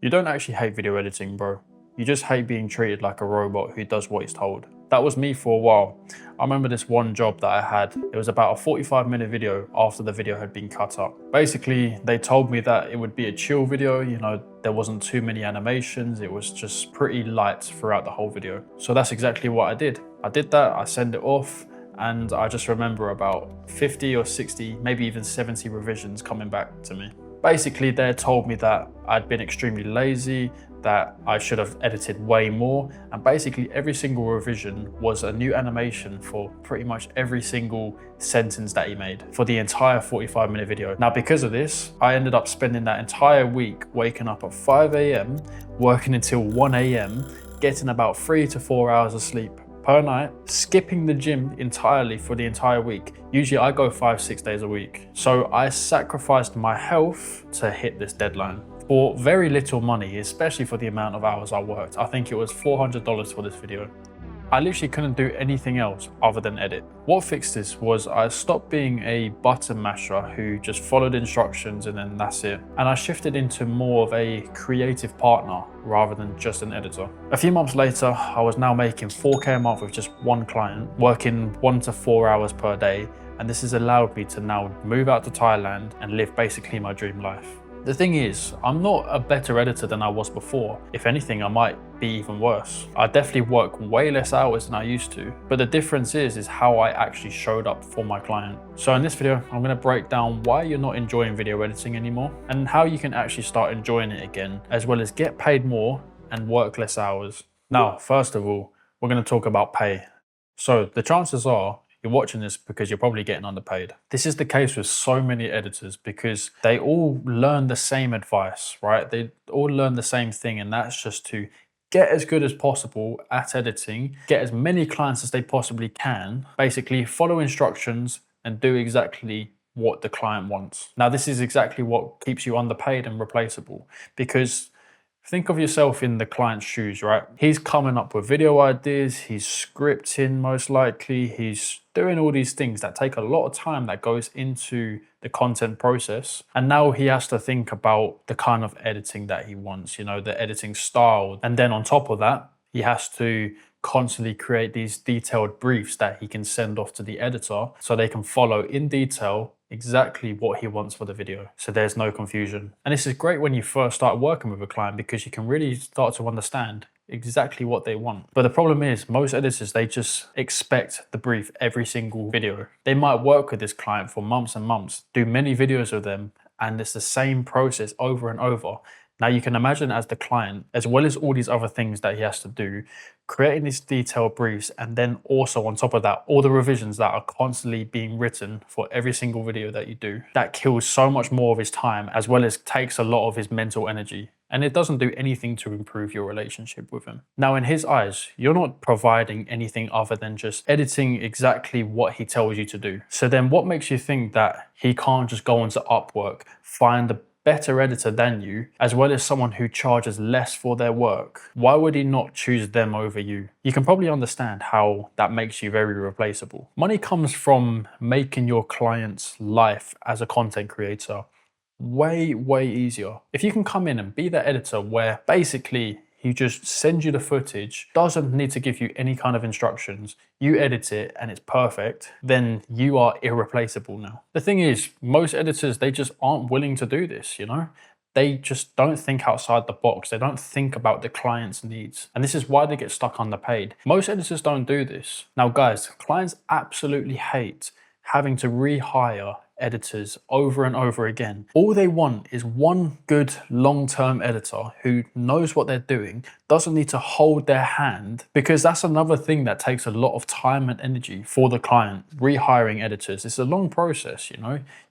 You don't actually hate video editing, bro. You just hate being treated like a robot who does what he's told. That was me for a while. I remember this one job that I had. It was about a 45-minute video after the video had been cut up. Basically, they told me that it would be a chill video, there wasn't too many animations, it was just pretty light throughout the whole video. So that's exactly what I did. I did that, I sent it off, and I just remember about 50 or 60, maybe even 70 revisions coming back to me. Basically, they told me that I'd been extremely lazy, that I should have edited way more, and basically every single revision was a new animation for pretty much every single sentence that he made for the entire 45-minute video. Now, because of this, I ended up spending that entire week waking up at 5 AM, working until 1 AM, getting about 3 to 4 hours of sleep per night, skipping the gym entirely for the entire week. Usually I go 5-6 days a week. So I sacrificed my health to hit this deadline for very little money, especially for the amount of hours I worked. I think it was $400 for this video. I literally couldn't do anything else other than edit. What fixed this was I stopped being a button masher who just followed instructions and then that's it. And I shifted into more of a creative partner rather than just an editor. A few months later, I was now making 4K a month with just one client, working 1 to 4 hours per day. And this has allowed me to now move out to Thailand and live basically my dream life. The thing is, I'm not a better editor than I was before. If anything, I might be even worse. I definitely work way less hours than I used to, but the difference is how I actually showed up for my client. So in this video, I'm gonna break down why you're not enjoying video editing anymore and how you can actually start enjoying it again, as well as get paid more and work less hours. Now, first of all, we're gonna talk about pay. So the chances are, you're watching this because you're probably getting underpaid. This is the case with so many editors because they all learn the same advice, right? They all learn the same thing, and that's just to get as good as possible at editing, get as many clients as they possibly can, basically follow instructions and do exactly what the client wants. Now, this is exactly what keeps you underpaid and replaceable, because think of yourself in the client's shoes, right? He's coming up with video ideas, he's scripting most likely, he's doing all these things that take a lot of time that goes into the content process. And now he has to think about the kind of editing that he wants, the editing style. And then on top of that, he has to constantly create these detailed briefs that he can send off to the editor so they can follow in detail exactly what he wants for the video, so there's no confusion. And this is great when you first start working with a client because you can really start to understand exactly what they want. But the problem is most editors, they just expect the brief every single video. They might work with this client for months and months, do many videos with them, and it's the same process over and over. Now you can imagine as the client, as well as all these other things that he has to do, creating these detailed briefs, and then also on top of that, all the revisions that are constantly being written for every single video that you do. That kills so much more of his time, as well as takes a lot of his mental energy. And it doesn't do anything to improve your relationship with him. Now, in his eyes, you're not providing anything other than just editing exactly what he tells you to do. So then what makes you think that he can't just go onto Upwork, find a better editor than you, as well as someone who charges less for their work? Why would he not choose them over you? You can probably understand how that makes you very replaceable. Money comes from making your client's life as a content creator way easier. If you can come in and be that editor where basically he just sends you the footage, doesn't need to give you any kind of instructions, you edit it and it's perfect, then you are irreplaceable now. The thing is, most editors, they just aren't willing to do this, They just don't think outside the box. They don't think about the client's needs. And this is why they get stuck underpaid. Most editors don't do this. Now guys, clients absolutely hate having to rehire editors over and over again. All they want is one good long-term editor who knows what they're doing, doesn't need to hold their hand, because that's another thing that takes a lot of time and energy for the client. Rehiring editors, it's a long process,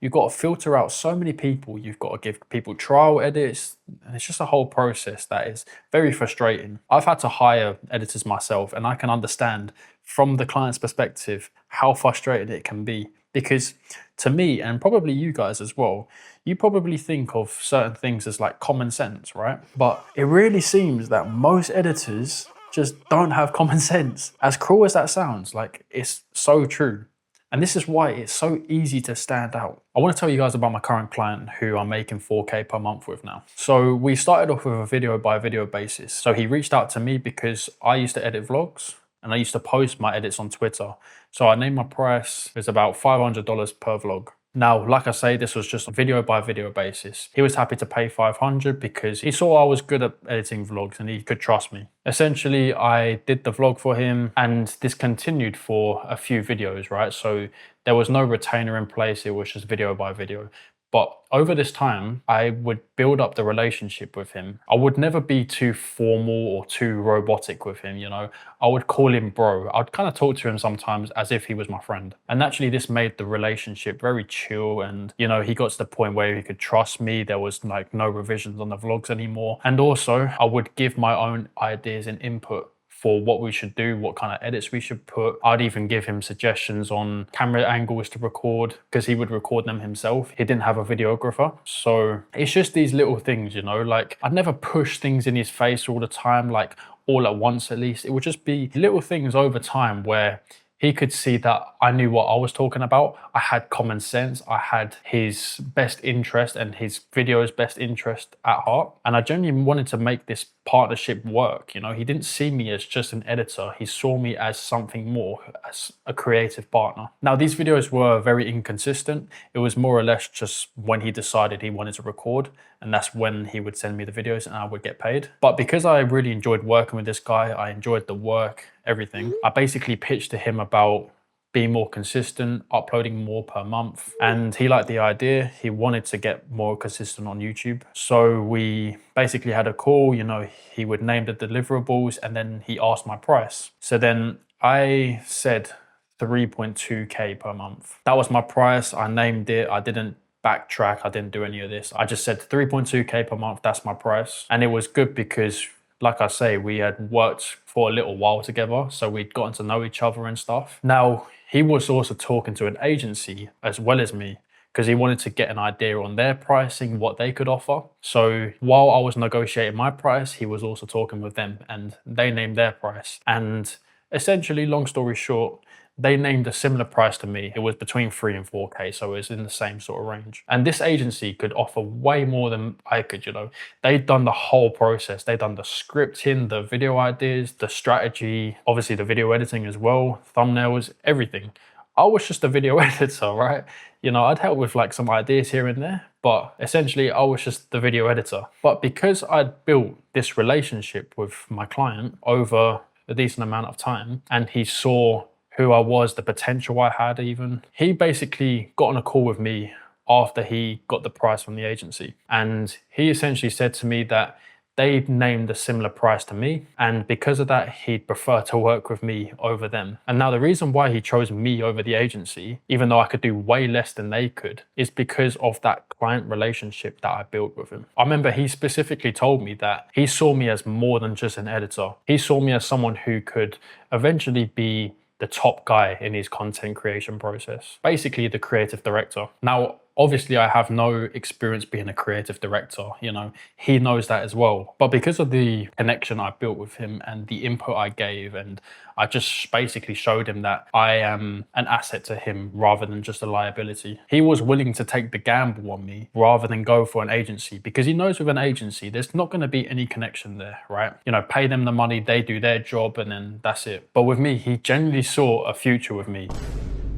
You've got to filter out so many people, you've got to give people trial edits, and it's just a whole process that is very frustrating. I've had to hire editors myself, and I can understand from the client's perspective how frustrating it can be. Because to me, and probably you guys as well, you probably think of certain things as like common sense, right? But it really seems that most editors just don't have common sense. As cruel as that sounds, like, it's so true. And this is why it's so easy to stand out. I want to tell you guys about my current client who I'm making 4K per month with now. So we started off with a video by video basis. So he reached out to me because I used to edit vlogs and I used to post my edits on Twitter. So I named my price as about $500 per vlog. Now, like I say, this was just a video by video basis. He was happy to pay 500 because he saw I was good at editing vlogs and he could trust me. Essentially, I did the vlog for him and this continued for a few videos, right? So there was no retainer in place. It was just video by video. But over this time, I would build up the relationship with him. I would never be too formal or too robotic with him, you know. I would call him bro. I'd kind of talk to him sometimes as if he was my friend. And naturally, this made the relationship very chill. And, you know, he got to the point where he could trust me. There was like no revisions on the vlogs anymore. And also, I would give my own ideas and input for what we should do, what kind of edits we should put. I'd even give him suggestions on camera angles to record because he would record them himself. He didn't have a videographer. So it's just these little things, you know, like I'd never push things in his face all the time, like all at once at least. It would just be little things over time where he could see that I knew what I was talking about. I had common sense. I had his best interest and his video's best interest at heart. And I genuinely wanted to make this partnership work. You know, he didn't see me as just an editor. He saw me as something more, as a creative partner. Now, these videos were very inconsistent. It was more or less just when he decided he wanted to record, and that's when he would send me the videos and I would get paid. But because I really enjoyed working with this guy, I enjoyed the work, everything, I basically pitched to him about being more consistent, uploading more per month. And he liked the idea. He wanted to get more consistent on YouTube. So we basically had a call, you know, he would name the deliverables and then he asked my price. So then I said 3.2K per month. That was my price. I named it. I didn't backtrack. I didn't do any of this. I just said 3.2K per month. That's my price. And it was good because, like I say, we had worked for a little while together, so we'd gotten to know each other and stuff. Now, he was also talking to an agency as well as me because he wanted to get an idea on their pricing, what they could offer. So while I was negotiating my price, he was also talking with them and they named their price. And essentially, long story short, they named a similar price to me. It was between 3 and 4K, so it was in the same sort of range. And this agency could offer way more than I could, you know. They'd done the whole process. They'd done the scripting, the video ideas, the strategy, obviously the video editing as well, thumbnails, everything. I was just a video editor, right? You know, I'd help with like some ideas here and there, but essentially I was just the video editor. But because I'd built this relationship with my client over a decent amount of time, and he saw who I was, the potential I had even, he basically got on a call with me after he got the price from the agency. And he essentially said to me that they'd named a similar price to me. And because of that, he'd prefer to work with me over them. And now the reason why he chose me over the agency, even though I could do way less than they could, is because of that client relationship that I built with him. I remember he specifically told me that he saw me as more than just an editor. He saw me as someone who could eventually be the top guy in his content creation process, basically the creative director. Now, obviously I have no experience being a creative director, you know, he knows that as well. But because of the connection I built with him and the input I gave, and I just basically showed him that I am an asset to him rather than just a liability, he was willing to take the gamble on me rather than go for an agency, because he knows with an agency, there's not going to be any connection there, right? You know, pay them the money, they do their job, and then that's it. But with me, he genuinely saw a future with me.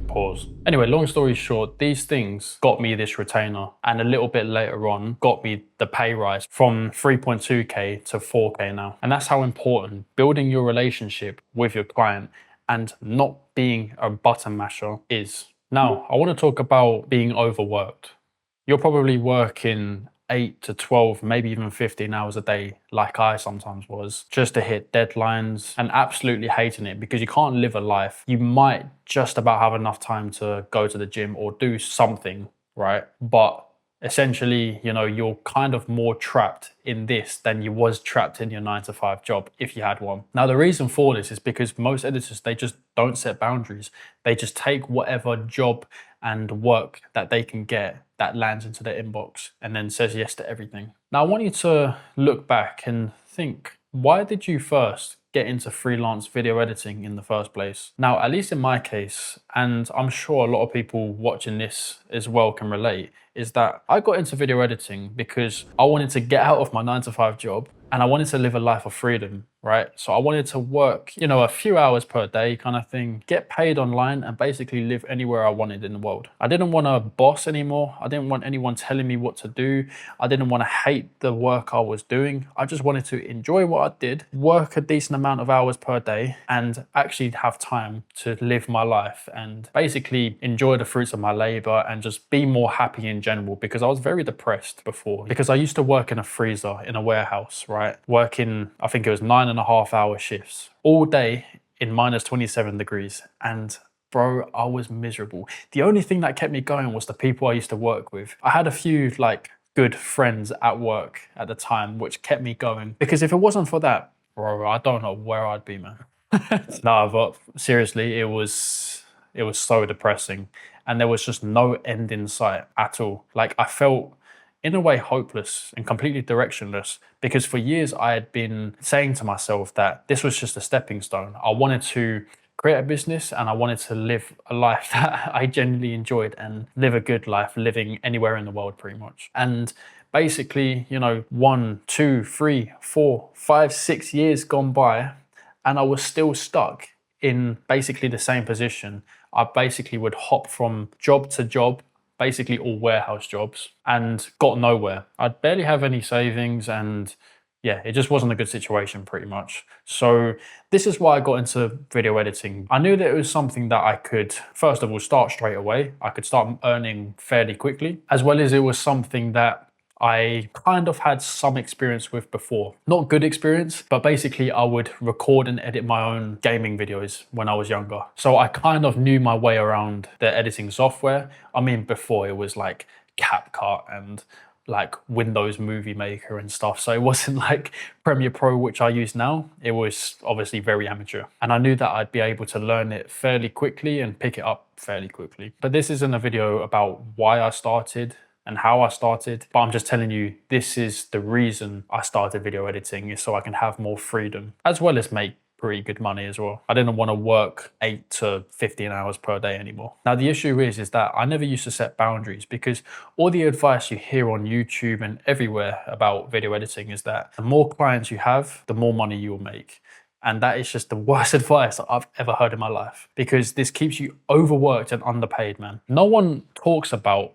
Pause. Anyway, long story short, these things got me this retainer, and a little bit later on got me the pay rise from 3.2K to 4K now. And that's how important building your relationship with your client and not being a button masher is. Now, I want to talk about being overworked. You're probably working 8 to 12, maybe even 15 hours a day, like I sometimes was, just to hit deadlines, and absolutely hating it because you can't live a life. You might just about have enough time to go to the gym or do something, right? But essentially, you know, you're kind of more trapped in this than you was trapped in your 9-to-5 job if you had one. Now, the reason for this is because most editors, they just don't set boundaries. They just take whatever job and work that they can get that lands into their inbox and then says yes to everything. Now, I want you to look back and think, why did you first get into freelance video editing in the first place? Now, at least in my case, and I'm sure a lot of people watching this as well can relate, is that I got into video editing because I wanted to get out of my 9 to 5 job and I wanted to live a life of freedom, right? So I wanted to work, you know, a few hours per day kind of thing, get paid online and basically live anywhere I wanted in the world. I didn't want a boss anymore. I didn't want anyone telling me what to do. I didn't want to hate the work I was doing. I just wanted to enjoy what I did, work a decent amount of hours per day and actually have time to live my life and basically enjoy the fruits of my labor and just be more happy in general, because I was very depressed before, because I used to work in a freezer in a warehouse, right? Working, I think it was 9.5 hour shifts all day in -27 degrees. And bro, I was miserable. The only thing that kept me going was the people I used to work with. I had a few like good friends at work at the time, which kept me going, because if it wasn't for that, bro, I don't know where I'd be, man. No, but seriously, it was so depressing and there was just no end in sight at all. Like I felt in a way hopeless and completely directionless, because for years I had been saying to myself that this was just a stepping stone. I wanted to create a business and I wanted to live a life that I genuinely enjoyed and live a good life living anywhere in the world pretty much. And basically, you know, 1, 2, 3, 4, 5, 6 years gone by and I was still stuck in basically the same position. I basically would hop from job to job, basically all warehouse jobs, and got nowhere. I'd barely have any savings and yeah, it just wasn't a good situation pretty much. So this is why I got into video editing. I knew that it was something that I could, first of all, start straight away. I could start earning fairly quickly, as well as it was something that I kind of had some experience with before. Not good experience, but basically I would record and edit my own gaming videos when I was younger. So I kind of knew my way around the editing software. I mean, before it was like CapCut and like Windows Movie Maker and stuff. So it wasn't like Premiere Pro, which I use now. It was obviously very amateur. And I knew that I'd be able to learn it fairly quickly and pick it up fairly quickly. But this isn't a video about why I started and how I started, but I'm just telling you, this is the reason I started video editing, is so I can have more freedom, as well as make pretty good money as well. I didn't want to work 8 to 15 hours per day anymore. Now the issue is that I never used to set boundaries, because all the advice you hear on YouTube and everywhere about video editing is that the more clients you have, the more money you'll make. And that is just the worst advice that I've ever heard in my life, because this keeps you overworked and underpaid, man. No one talks about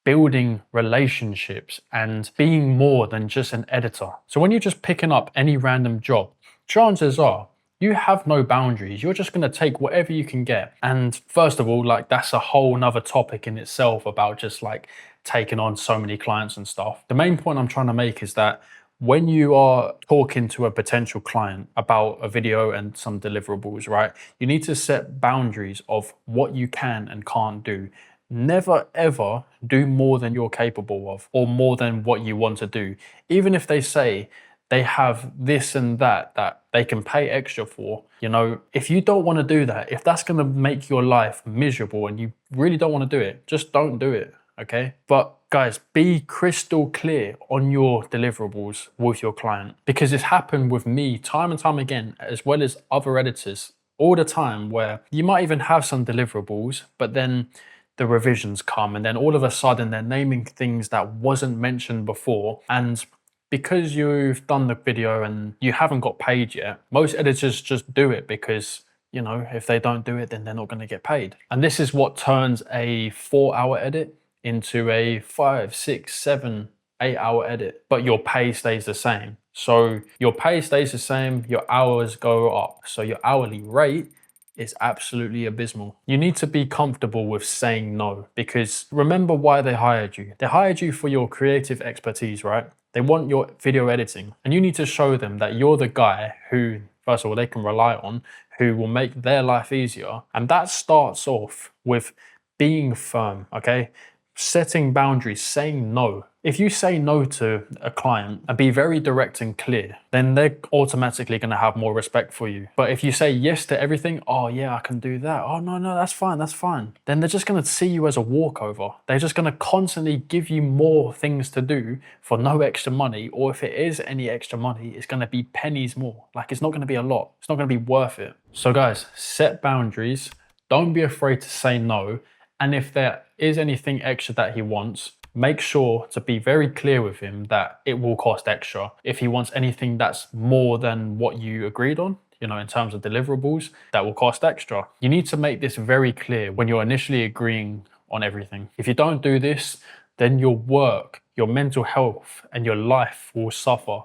building relationships and being more than just an editor. So when you're just picking up any random job, chances are you have no boundaries. You're just going to take whatever you can get. And first of all, like that's a whole nother topic in itself about just like taking on so many clients and stuff. The main point I'm trying to make is that when you are talking to a potential client about a video and some deliverables, right, you need to set boundaries of what you can and can't do. Never ever do more than you're capable of or more than what you want to do. Even if they say they have this and that they can pay extra for, you know, if you don't want to do that, if that's going to make your life miserable and you really don't want to do it, just don't do it, okay? But guys, be crystal clear on your deliverables with your client, because it's happened with me time and time again, as well as other editors all the time, where you might even have some deliverables, but then the revisions come and then all of a sudden they're naming things that wasn't mentioned before. And because you've done the video and you haven't got paid yet, most editors just do it because, you know, if they don't do it, then they're not going to get paid. And this is what turns a 4-hour edit into a 5, 6, 7, 8-hour edit, but your pay stays the same. So your pay stays the same, your hours go up. So your hourly rate is absolutely abysmal. You need to be comfortable with saying no, because remember why they hired you. They hired you for your creative expertise, right? They want your video editing, and you need to show them that you're the guy who, first of all, they can rely on, who will make their life easier. And that starts off with being firm, okay? setting boundaries, saying no. If you say no to a client and be very direct and clear, then they're automatically going to have more respect for you. But if you say yes to everything, oh yeah, I can do that. Oh no, that's fine, that's fine. Then they're just going to see you as a walkover. They're just going to constantly give you more things to do for no extra money. Or if it is any extra money, it's going to be pennies more. Like, it's not going to be a lot. It's not going to be worth it. So guys, set boundaries. Don't be afraid to say no. And if there is anything extra that he wants, make sure to be very clear with him that it will cost extra. If he wants anything that's more than what you agreed on, you know, in terms of deliverables, that will cost extra. You need to make this very clear when you're initially agreeing on everything. If you don't do this, then your work, your mental health, and your life will suffer,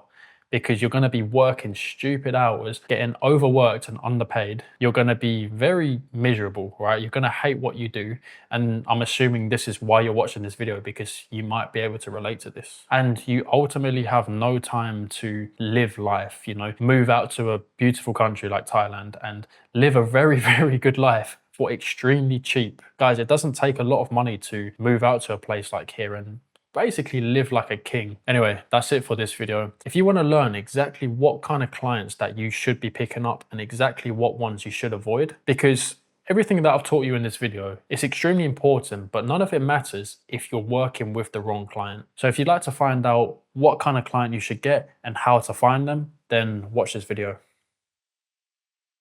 because you're going to be working stupid hours, getting overworked and underpaid. You're going to be very miserable, right? You're going to hate what you do. And I'm assuming this is why you're watching this video, because you might be able to relate to this. And you ultimately have no time to live life, you know, move out to a beautiful country like Thailand and live a very, very good life for extremely cheap. Guys, it doesn't take a lot of money to move out to a place like here and basically live like a king. Anyway, that's it for this video. If you want to learn exactly what kind of clients that you should be picking up and exactly what ones you should avoid, because everything that I've taught you in this video is extremely important, but none of it matters if you're working with the wrong client. So if you'd like to find out what kind of client you should get and how to find them, then watch this video.